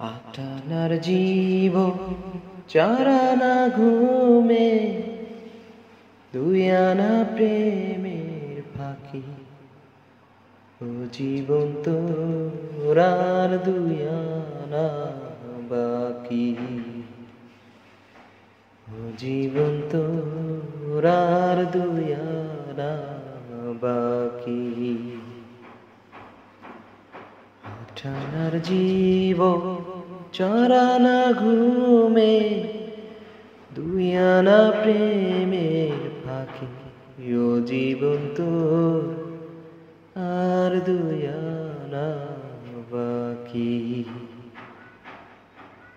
আটানার জীব চারানা ঘুমে দুই আনা প্রেমের ফাঁকি ও জীবন তোরার দুই আনা বাকি ও জীবন তোরার দুই আনা বাকি আটানার জীব চারানা ঘুমে দুই আনা প্রেমের ফাঁকি ও জীবন তোর আর দুই আনা বাকি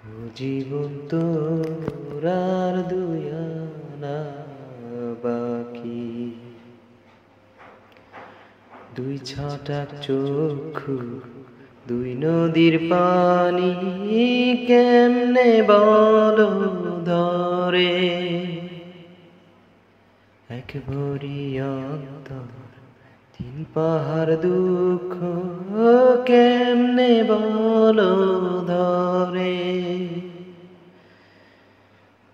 ও জীবন তোর আর দুই আনা বাকি দুই ছটাক চক্ষু দুই নদীর পানি কেমনে বলো ধরে এক ভরি অন্তর তিন পাহাড় দুঃখ কেমনে বলো ধরে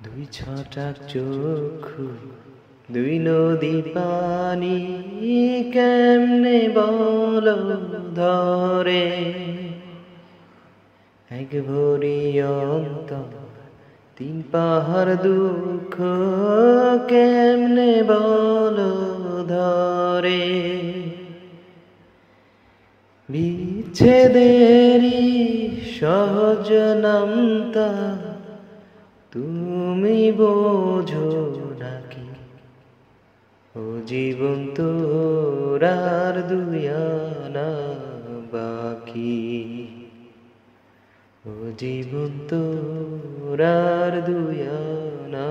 দুই ছটাক চক্ষু দুই নদী পানি কেমনে বলো ধরে এক ভরি অন্তর তিন পাহাড় দুঃখ কেমনে বলো ধরে বিচ্ছেদেরই সহজ নামতা তুমি বোঝো নাকি ও জীবন তোর আর দুই আনা বাকি ও জীবন তোর আর দুই আনা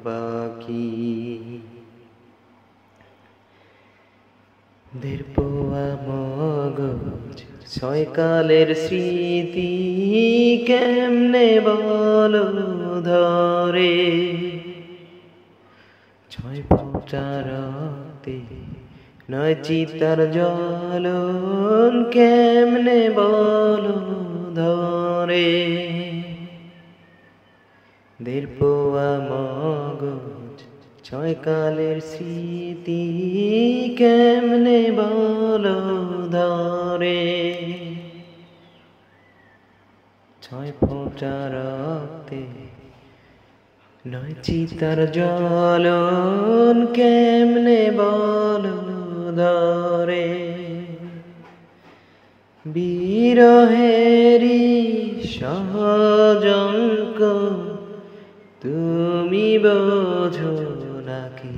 বাকি দের পোয়া মগজ ছয় কালের স্মৃতি কেমনে বলো ধরে ছয় ফোঁটা রক্তে নয় চিতার জ্বলন কেমনে বলো ধরে দের পোয়া মগজ ছয় কালের স্মৃতি কেমনে বলো ধরে ছয় ফোঁটা রক্তে নয় চিতার জ্বলন কেমনে বলো ধরে বিরহেরি সহজঙ্ক তুমি বোঝো নাকি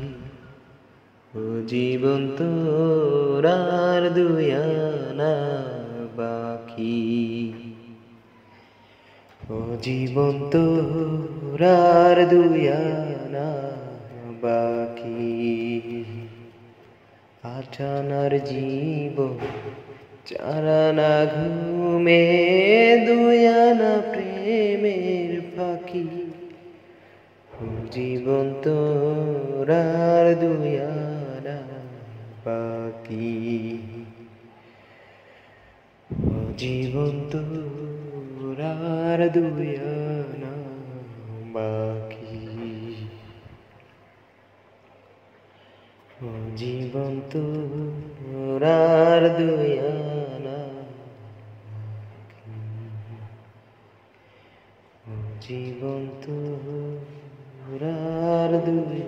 ও জীবন তোর আর দুই আনা বাকি ও জীবন তোর আর দুই আনা বাকি আটানার জীবন চারানা ঘুমে দুই আনা প্রেমের ফাঁকি ও জীবন তোর আর দুই আনা বাকি ও জীবন তোর আর দুই আনা বাকি ও জীবন তোর আর দুই আনা ও জীবন তোর আর দুই